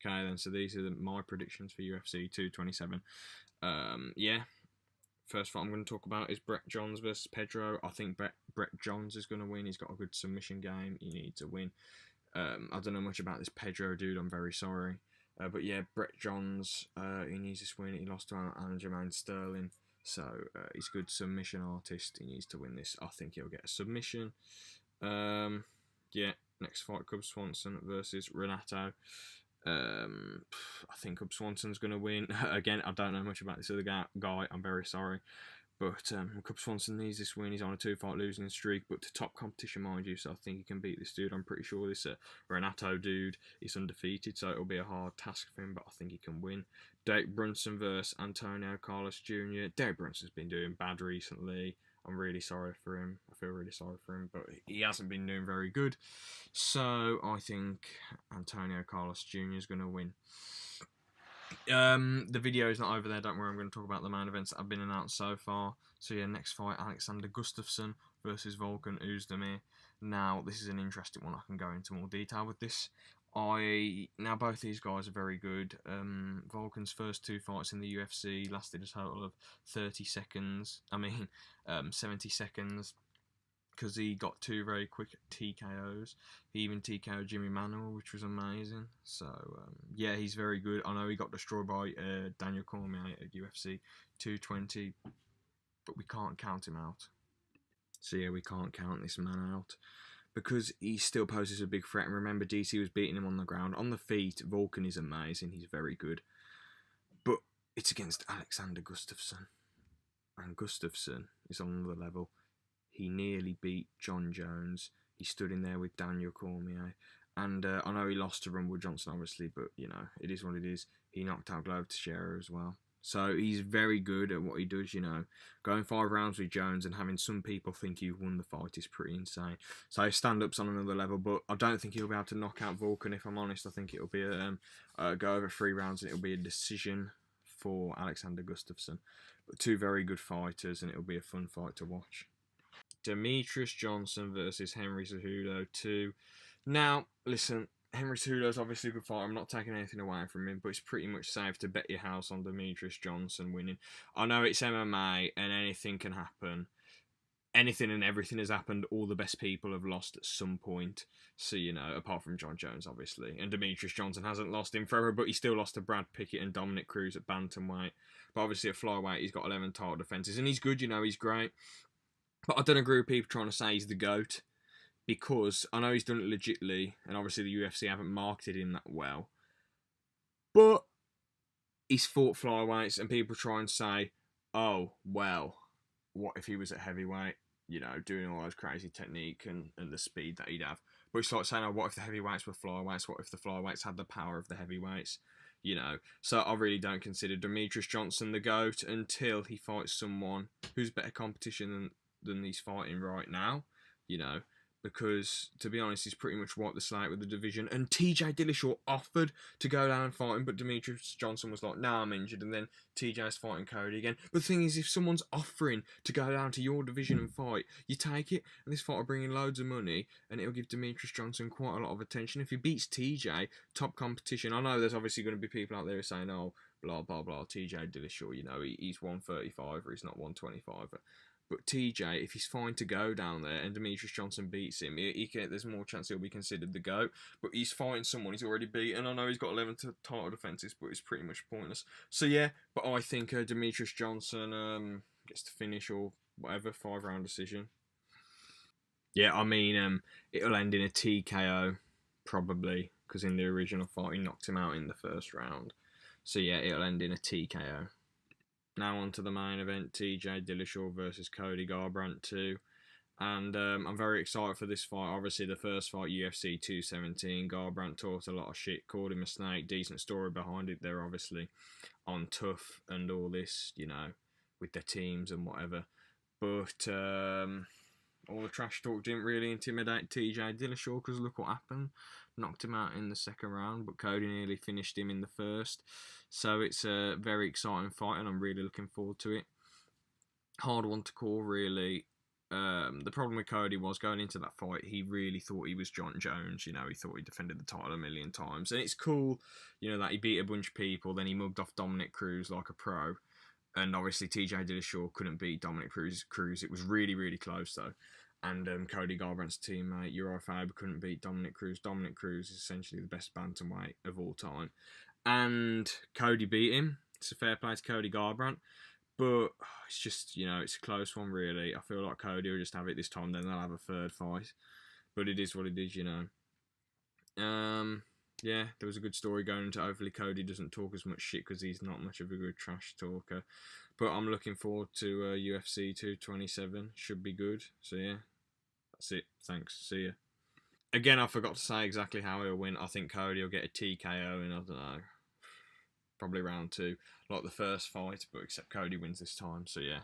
Okay, then, so these are my predictions for UFC 227. Yeah, first fight I'm going to talk about is Brett Johns versus Pedro. I think Brett Johns is going to win. He's got a good submission game. He needs to win. I don't know much about this Pedro dude. I'm very sorry. But yeah, Brett Johns, he needs this win. He lost to Aljamain Sterling. So he's a good submission artist. He needs to win this. I think he'll get a submission. Yeah, next fight, Cub Swanson versus Renato. I think Cub Swanson's going to win. Again, I don't know much about this other guy. I'm very sorry. But Cub Swanson needs this win. He's on a 2-fight losing streak, but to top competition, mind you, so I think he can beat this dude. I'm pretty sure this Renato dude is undefeated, so it'll be a hard task for him, but I think he can win. Derek Brunson versus Antonio Carlos Jr. Derek Brunson's been doing bad recently. I'm really sorry for him. I feel really sorry for him, but he hasn't been doing very good. So I think Antonio Carlos Jr. is going to win. The video is not over there, don't worry, I'm going to talk about the main events that have been announced so far. So yeah, next fight, Alexander Gustafsson versus Volkan Oezdemir. Now, this is an interesting one, I can go into more detail with this. Now both these guys are very good. Volkan's first 2 fights in the UFC lasted a total of 70 seconds, because he got 2 very quick TKOs. He even TKO'd Jimmy Manuel, which was amazing. So, yeah, he's very good. I know he got destroyed by Daniel Cormier at UFC 220, but we can't count him out. So, yeah, we can't count this man out, because he still poses a big threat. And remember, DC was beating him on the ground. On the feet, Volkan is amazing. He's very good. But it's against Alexander Gustafsson. And Gustafsson is on another level. He nearly beat John Jones. He stood in there with Daniel Cormier. And I know he lost to Rumble Johnson, obviously, but, you know, it is what it is. He knocked out Glover Teixeira as well. So he's very good at what he does, you know. Going 5 rounds with Jones and having some people think you've won the fight is pretty insane. So stand-up's on another level, but I don't think he'll be able to knock out Volkan, if I'm honest. I think it'll be go over 3 rounds and it'll be a decision for Alexander Gustafsson. But 2 very good fighters, and it'll be a fun fight to watch. Demetrius Johnson versus Henry Cejudo 2. Now, listen, Henry Cejudo's obviously a good fighter. I'm not taking anything away from him, but it's pretty much safe to bet your house on Demetrius Johnson winning. I know it's MMA and anything can happen. Anything and everything has happened. All the best people have lost at some point. So, you know, apart from John Jones, obviously. And Demetrius Johnson hasn't lost in forever, but he still lost to Brad Pickett and Dominic Cruz at bantamweight. But obviously at flyweight, he's got 11 title defences. And he's good, you know, he's great. But I don't agree with people trying to say he's the GOAT, because I know he's done it legitly, and obviously the UFC haven't marketed him that well. But he's fought flyweights, and people try and say, oh, well, what if he was at heavyweight, you know, doing all those crazy technique and the speed that he'd have. But it's like saying, oh, what if the heavyweights were flyweights? What if the flyweights had the power of the heavyweights? You know, so I really don't consider Demetrius Johnson the GOAT until he fights someone who's better competition than he's fighting right now, you know, because, to be honest, he's pretty much wiped the slate with the division. And TJ Dillashaw offered to go down and fight him, but Demetrius Johnson was like, nah, I'm injured, and then TJ's fighting Cody again. But the thing is, if someone's offering to go down to your division and fight, you take it, and this fight will bring in loads of money, and it'll give Demetrius Johnson quite a lot of attention. If he beats TJ, top competition, I know there's obviously going to be people out there saying, oh, blah, blah, blah, TJ Dillashaw, you know, he's 135 or he's not 125, but TJ, if he's fine to go down there and Demetrius Johnson beats him, there's more chance he'll be considered the GOAT. But he's fighting someone he's already beaten. I know he's got 11 title defences, but it's pretty much pointless. So yeah, but I think Demetrius Johnson gets to finish or whatever, 5-round decision. Yeah, I mean, it'll end in a TKO, probably, because in the original fight he knocked him out in the first round. So yeah, it'll end in a TKO. Now on to the main event, TJ Dillashaw versus Cody Garbrandt 2. And I'm very excited for this fight. Obviously, the first fight, UFC 217, Garbrandt talked a lot of shit, called him a snake. Decent story behind it. They're obviously on tough and all this, you know, with their teams and whatever. But all the trash talk didn't really intimidate TJ Dillashaw, because look what happened. Knocked him out in the second round, but Cody nearly finished him in the first. So it's a very exciting fight, and I'm really looking forward to it. Hard one to call, really. The problem with Cody was going into that fight, he really thought he was John Jones. You know, he thought he defended the title a million times, and it's cool, you know, that he beat a bunch of people. Then he mugged off Dominic Cruz like a pro, and obviously TJ Dillashaw couldn't beat Dominic Cruz. It was really, really close though. And Cody Garbrandt's teammate Uriah Faber couldn't beat Dominic Cruz. Dominic Cruz is essentially the best bantamweight of all time, and Cody beat him. It's a fair play to Cody Garbrandt. But it's just, you know, it's a close one, really. I feel like Cody will just have it this time, then they'll have a third fight. But it is what it is, you know. Yeah, there was a good story going into hopefully Cody doesn't talk as much shit because he's not much of a good trash talker. But I'm looking forward to UFC 227. Should be good. So, yeah, that's it. Thanks. See ya. Again, I forgot to say exactly how he'll win. I think Cody will get a TKO in, I don't know, probably round 2, like the first fight, but except Cody wins this time, so yeah.